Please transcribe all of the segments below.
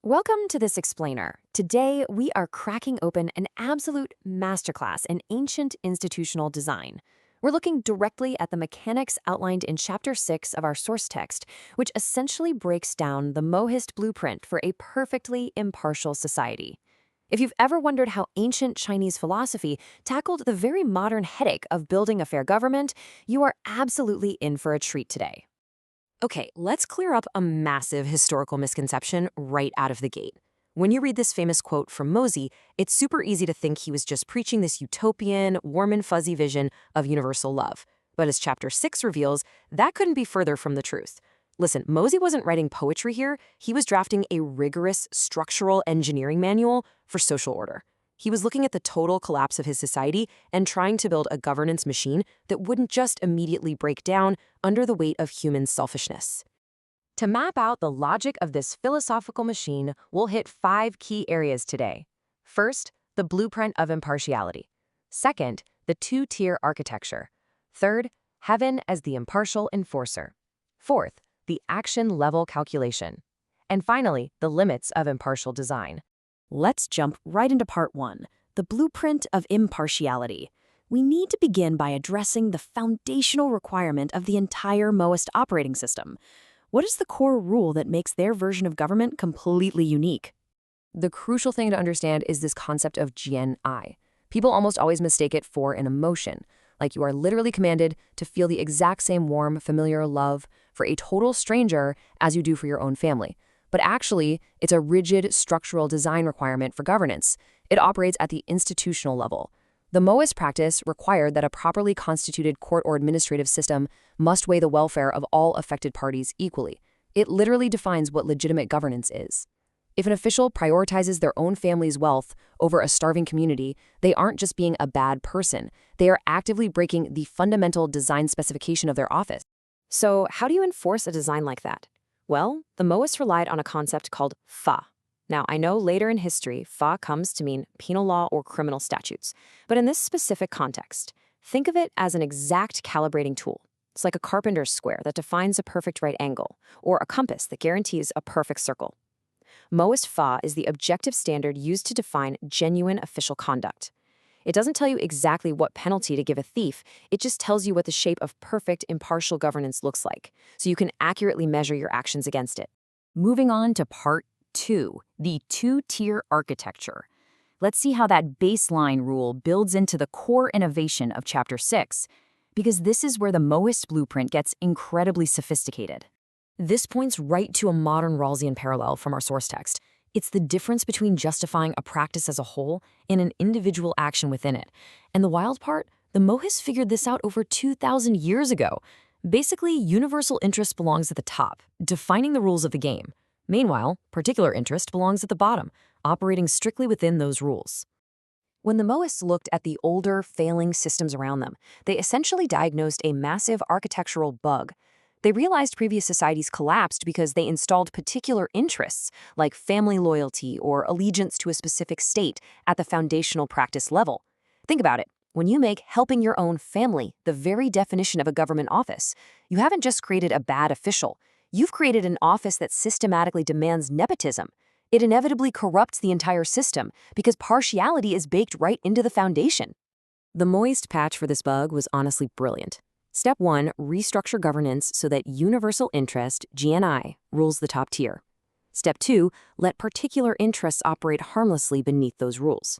Welcome to this explainer. Today, we are cracking open an absolute masterclass in ancient institutional design. We're looking directly at the mechanics outlined in Chapter 6 of our source text, which essentially breaks down the Mohist Blueprint for a perfectly impartial society. If you've ever wondered how ancient Chinese philosophy tackled the very modern headache of building a fair government, you are absolutely in for a treat today. Okay, let's clear up a massive historical misconception right out of the gate. When you read this famous quote from Mosey, it's super easy to think he was just preaching this utopian, warm and fuzzy vision of universal love. But as Chapter 6 reveals, that couldn't be further from the truth. Listen, Mosey wasn't writing poetry here, he was drafting a rigorous structural engineering manual for social order. He was looking at the total collapse of his society and trying to build a governance machine that wouldn't just immediately break down under the weight of human selfishness. To map out the logic of this philosophical machine, we'll hit 5 key areas today. First, the blueprint of impartiality. Second, the two-tier architecture. Third, heaven as the impartial enforcer. Fourth, the action level calculation. And finally, the limits of impartial design. Let's jump right into part 1, the blueprint of impartiality. We need to begin by addressing the foundational requirement of the entire Mohist operating system. What is the core rule that makes their version of government completely unique? The crucial thing to understand is this concept of GNI. People almost always mistake it for an emotion, like you are literally commanded to feel the exact same warm, familiar love for a total stranger as you do for your own family. But actually, it's a rigid structural design requirement for governance. It operates at the institutional level. The Mohist practice required that a properly constituted court or administrative system must weigh the welfare of all affected parties equally. It literally defines what legitimate governance is. If an official prioritizes their own family's wealth over a starving community, they aren't just being a bad person. They are actively breaking the fundamental design specification of their office. So, how do you enforce a design like that? Well, the Mohists relied on a concept called fa. Now, I know later in history, fa comes to mean penal law or criminal statutes. But in this specific context, think of it as an exact calibrating tool. It's like a carpenter's square that defines a perfect right angle, or a compass that guarantees a perfect circle. Mohist fa is the objective standard used to define genuine official conduct. It doesn't tell you exactly what penalty to give a thief, it just tells you what the shape of perfect, impartial governance looks like, so you can accurately measure your actions against it. Moving on to part 2, the two-tier architecture. Let's see how that baseline rule builds into the core innovation of Chapter 6, because this is where the Mohist blueprint gets incredibly sophisticated. This points right to a modern Rawlsian parallel from our source text. It's the difference between justifying a practice as a whole and an individual action within it. And the wild part, the Mohists figured this out over 2,000 years ago. Basically, universal interest belongs at the top, defining the rules of the game. Meanwhile, particular interest belongs at the bottom, operating strictly within those rules. When the Mohists looked at the older, failing systems around them, they essentially diagnosed a massive architectural bug. They realized previous societies collapsed because they installed particular interests, like family loyalty or allegiance to a specific state, at the foundational practice level. Think about it. When you make helping your own family the very definition of a government office, you haven't just created a bad official. You've created an office that systematically demands nepotism. It inevitably corrupts the entire system because partiality is baked right into the foundation. The Mohist patch for this bug was honestly brilliant. Step 1, restructure governance so that universal interest, GNI, rules the top tier. Step 2, let particular interests operate harmlessly beneath those rules.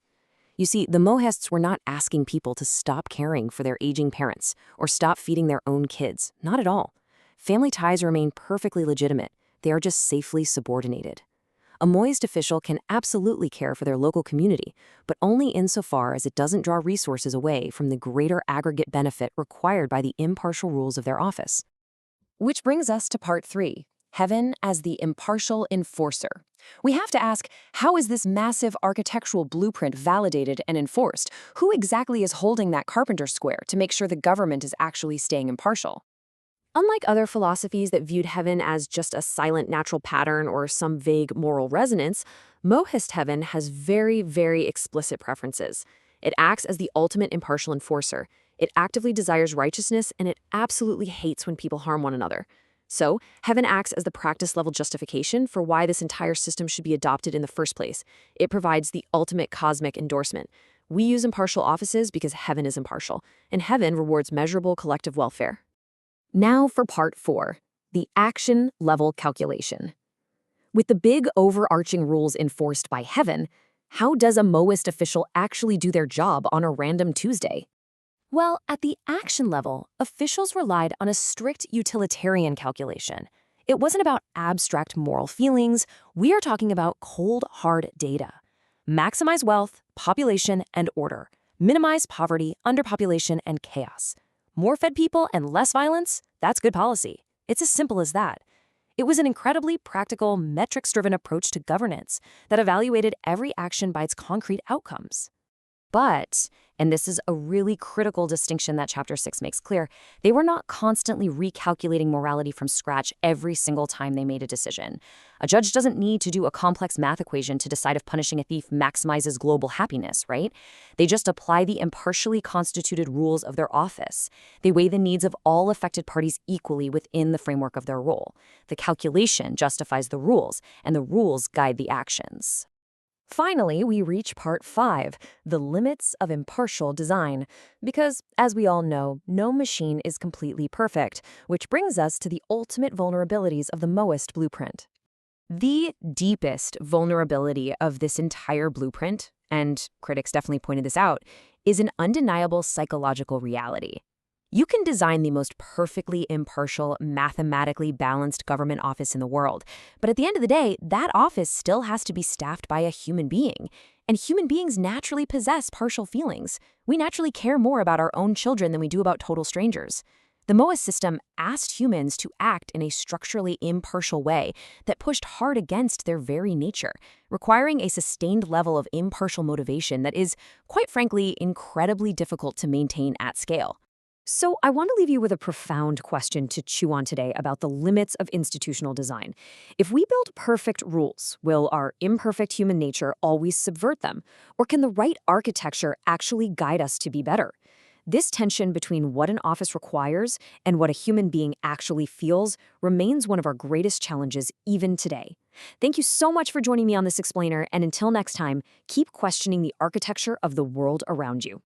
You see, the Mohists were not asking people to stop caring for their aging parents or stop feeding their own kids. Not at all. Family ties remain perfectly legitimate. They are just safely subordinated. A Mohist official can absolutely care for their local community, but only insofar as it doesn't draw resources away from the greater aggregate benefit required by the impartial rules of their office. Which brings us to part 3, heaven as the impartial enforcer. We have to ask, how is this massive architectural blueprint validated and enforced? Who exactly is holding that carpenter's square to make sure the government is actually staying impartial? Unlike other philosophies that viewed heaven as just a silent natural pattern or some vague moral resonance, Mohist heaven has very, very explicit preferences. It acts as the ultimate impartial enforcer. It actively desires righteousness, and it absolutely hates when people harm one another. So, heaven acts as the practice-level justification for why this entire system should be adopted in the first place. It provides the ultimate cosmic endorsement. We use impartial offices because heaven is impartial, and heaven rewards measurable collective welfare. Now for part 4, the action-level calculation. With the big overarching rules enforced by heaven, how does a Mohist official actually do their job on a random Tuesday? Well, at the action level, officials relied on a strict utilitarian calculation. It wasn't about abstract moral feelings. We are talking about cold, hard data. Maximize wealth, population, and order. Minimize poverty, underpopulation, and chaos. More fed people and less violence? That's good policy. It's as simple as that. It was an incredibly practical, metrics-driven approach to governance that evaluated every action by its concrete outcomes. But, and this is a really critical distinction that Chapter 6 makes clear, they were not constantly recalculating morality from scratch every single time they made a decision. A judge doesn't need to do a complex math equation to decide if punishing a thief maximizes global happiness, right? They just apply the impartially constituted rules of their office. They weigh the needs of all affected parties equally within the framework of their role. The calculation justifies the rules, and the rules guide the actions. Finally, we reach part 5, the limits of impartial design. Because, as we all know, no machine is completely perfect, which brings us to the ultimate vulnerabilities of the Mohist Blueprint. The deepest vulnerability of this entire blueprint, and critics definitely pointed this out, is an undeniable psychological reality. You can design the most perfectly impartial, mathematically balanced government office in the world, but at the end of the day, that office still has to be staffed by a human being. And human beings naturally possess partial feelings. We naturally care more about our own children than we do about total strangers. The Mohist system asked humans to act in a structurally impartial way that pushed hard against their very nature, requiring a sustained level of impartial motivation that is, quite frankly, incredibly difficult to maintain at scale. So I want to leave you with a profound question to chew on today about the limits of institutional design. If we build perfect rules, will our imperfect human nature always subvert them? Or can the right architecture actually guide us to be better? This tension between what an office requires and what a human being actually feels remains one of our greatest challenges even today. Thank you so much for joining me on this explainer, and until next time, keep questioning the architecture of the world around you.